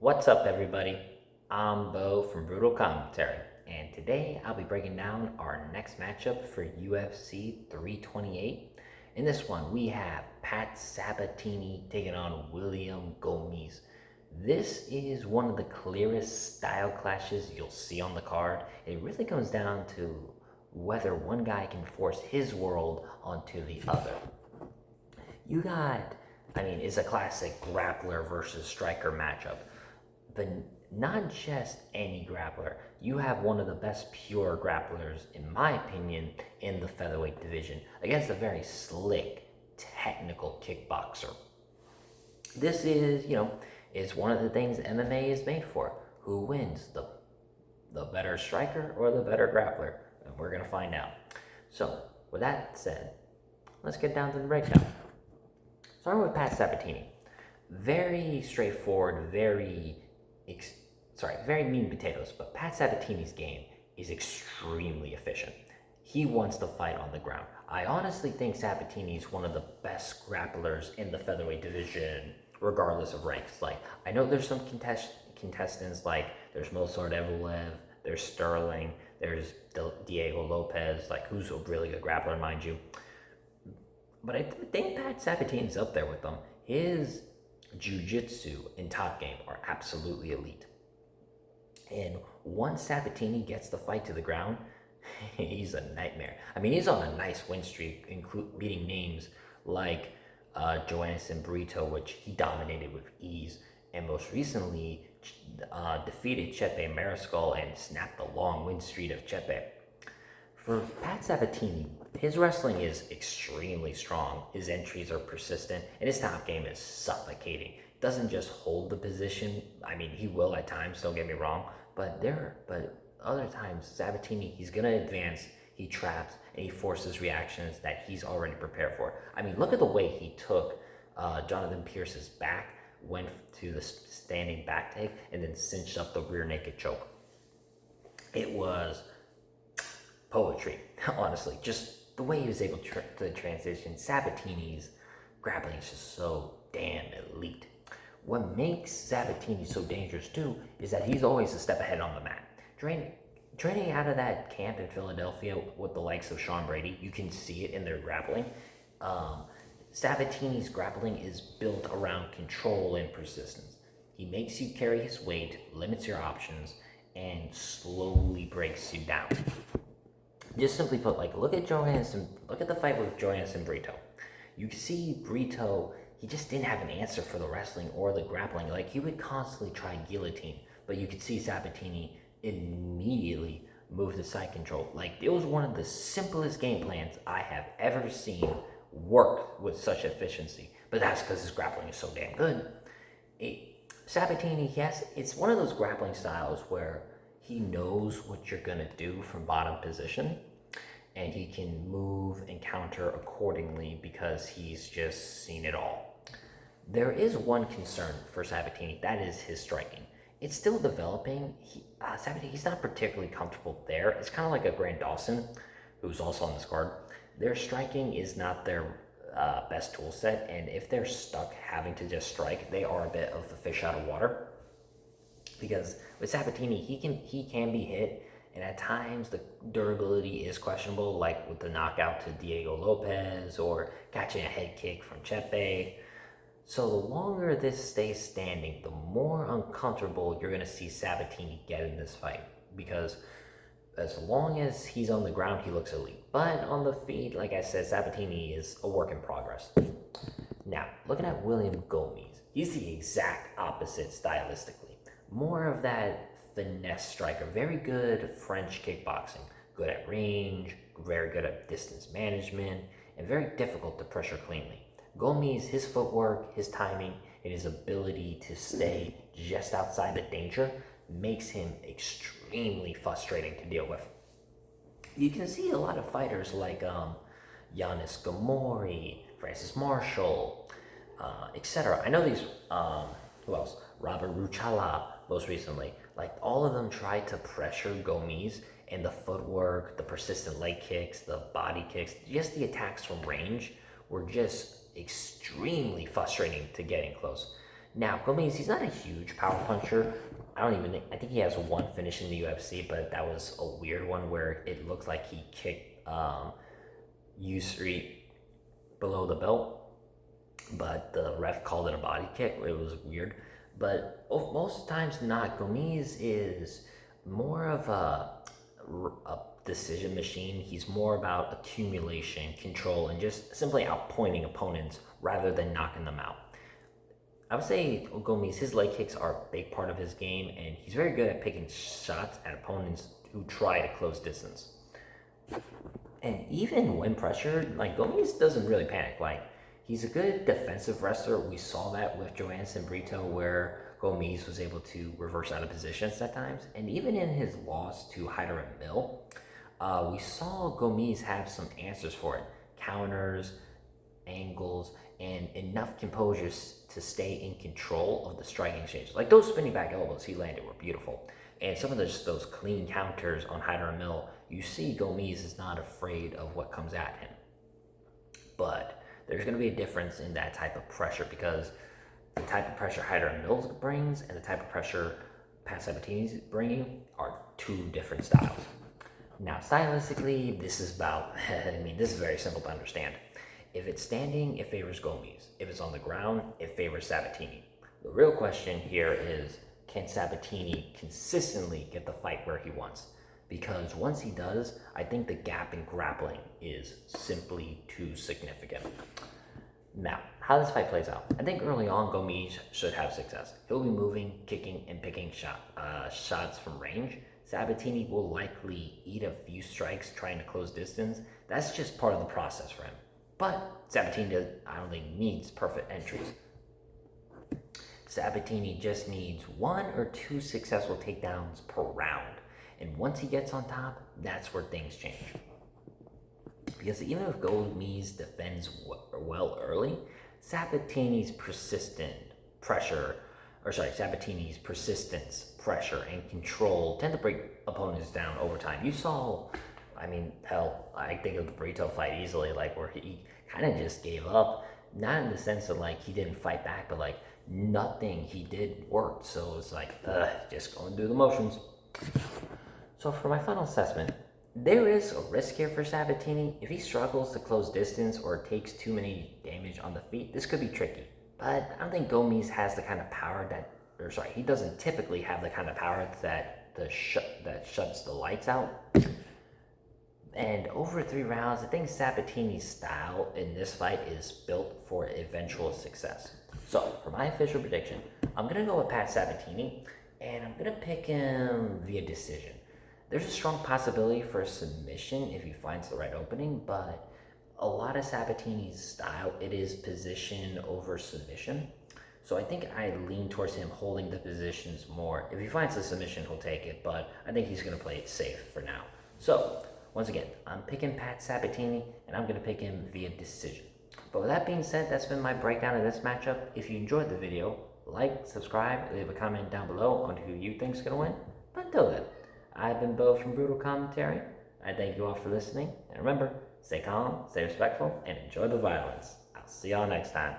What's up, everybody? I'm Bo from Brutal Commentary, and today I'll be breaking down our next matchup for UFC 328. In this one, we have Pat Sabatini taking on William Gomis. This is one of the clearest style clashes you'll see on the card. It really comes down to whether one guy can force his world onto the other. It's a classic grappler versus striker matchup, but not just any grappler. You have one of the best pure grapplers, in my opinion, in the featherweight division against a very slick, technical kickboxer. This is one of the things MMA is made for. Who wins, the better striker or the better grappler? And we're gonna find out. So, with that said, let's get down to the breakdown. Starting with Pat Sabatini. Very straightforward, very mean potatoes, but Pat Sabatini's game is extremely efficient. He wants to fight on the ground. I honestly think Sabatini is one of the best grapplers in the featherweight division, regardless of ranks. Like, I know there's some contestants, like there's Mozart Evloev, there's Sterling, there's Diego Lopez, like who's a really good grappler, mind you. But I think Pat Sabatini's up there with them. His jiu-jitsu and top game are absolutely elite. And once Sabatini gets the fight to the ground, he's a nightmare. He's on a nice win streak, beating names like Joanison Brito, which he dominated with ease, and most recently defeated Chepe Mariscal and snapped the long win streak of Chepe. For Pat Sabatini, his wrestling is extremely strong. His entries are persistent, and his top game is suffocating. Doesn't just hold the position. He will at times, don't get me wrong, but other times, Sabatini, he's gonna advance, he traps, and he forces reactions that he's already prepared for. Look at the way he took Jonathan Pierce's back, went to the standing back take, and then cinched up the rear naked choke. It was poetry, honestly. Just the way he was able to transition. Sabatini's grappling is just so damn elite. What makes Sabatini so dangerous too is that he's always a step ahead on the mat. Training out of that camp in Philadelphia with the likes of Sean Brady, you can see it in their grappling. Sabatini's grappling is built around control and persistence. He makes you carry his weight, limits your options, and slowly breaks you down. Just simply put, look at the fight with Joanison Brito. You can see Brito, he just didn't have an answer for the wrestling or the grappling. He would constantly try guillotine, but you could see Sabatini immediately move to side control. It was one of the simplest game plans I have ever seen work with such efficiency. But that's because his grappling is so damn good. Sabatini, it's one of those grappling styles where he knows what you're going to do from bottom position, and he can move and counter accordingly because he's just seen it all. There is one concern for Sabatini, that is his striking. It's still developing. Sabatini's not particularly comfortable there. It's kind of like a Grant Dawson, who's also on this card. Their striking is not their best tool set, and if they're stuck having to just strike, they are a bit of the fish out of water. Because with Sabatini, he can be hit, and at times the durability is questionable, like with the knockout to Diego Lopez or catching a head kick from Chepe. So the longer this stays standing, the more uncomfortable you're going to see Sabatini get in this fight. Because as long as he's on the ground, he looks elite. But on the feet, like I said, Sabatini is a work in progress. Now, looking at William Gomis, he's the exact opposite stylistically. More of that finesse striker, very good French kickboxing, good at range, very good at distance management, and very difficult to pressure cleanly. Gomis, his footwork, his timing, and his ability to stay just outside the danger makes him extremely frustrating to deal with. You can see a lot of fighters like Giannis Gamori, Francis Marshall, etc. I know these, who else? Robert Ruchala, most recently. All of them tried to pressure Gomis, and the footwork, the persistent leg kicks, the body kicks, just the attacks from range were just extremely frustrating to getting close. Now, Gomis, he's not a huge power puncher. I think he has one finish in the UFC, but that was a weird one where it looked like he kicked Usri below the belt, but the ref called it a body kick. It was weird. But most times not. Gomis is more of a decision machine. He's more about accumulation, control, and just simply outpointing opponents rather than knocking them out. I would say Gomis, his leg kicks are a big part of his game, and he's very good at picking shots at opponents who try to close distance. And even when pressured, like Gomis doesn't really panic. Like he's a good defensive wrestler. We saw that with Joanson Brito, where Gomis was able to reverse out of positions at times. And even in his loss to Hyder and Mill, we saw Gomis have some answers for it: counters, angles, and enough composure to stay in control of the striking exchange. Like those spinning back elbows he landed were beautiful. And some of those clean counters on Hyder and Mill, you see Gomis is not afraid of what comes at him. But there's going to be a difference in that type of pressure, because the type of pressure Hyder and Mill brings and the type of pressure Pat Sabatini's bringing are two different styles. Now, stylistically, this is very simple to understand. If it's standing, it favors Gomis. If it's on the ground, it favors Sabatini. The real question here is, can Sabatini consistently get the fight where he wants? Because once he does, I think the gap in grappling is simply too significant. Now, how this fight plays out. I think early on, Gomis should have success. He'll be moving, kicking, and picking shots from range. Sabatini will likely eat a few strikes trying to close distance. That's just part of the process for him. But Sabatini, I don't think, needs perfect entries. Sabatini just needs 1 or 2 successful takedowns per round. And once he gets on top, that's where things change. Because even if Gomis defends well early, Sabatini's persistence, pressure, and control tend to break opponents down over time. You saw, I think of the Brito fight easily, like where he kind of just gave up. Not in the sense of like he didn't fight back, but like nothing he did worked. So it's like, just going through the motions. So for my final assessment, there is a risk here for Sabatini. If he struggles to close distance or takes too many damage on the feet, this could be tricky. But I don't think Gomis has the kind of power he doesn't typically have the kind of power that shuts the lights out. And over 3 rounds, I think Sabatini's style in this fight is built for eventual success. So for my official prediction, I'm going to go with Pat Sabatini, and I'm going to pick him via decision. There's a strong possibility for a submission if he finds the right opening, but a lot of Sabatini's style, it is position over submission. So I think I lean towards him holding the positions more. If he finds the submission, he'll take it, but I think he's going to play it safe for now. So, once again, I'm picking Pat Sabatini, and I'm going to pick him via decision. But with that being said, that's been my breakdown of this matchup. If you enjoyed the video, like, subscribe, leave a comment down below on who you think's going to win. But until then, I've been Bo from Brutal Commentary. I thank you all for listening, and remember, stay calm, stay respectful, and enjoy the violence. I'll see y'all next time.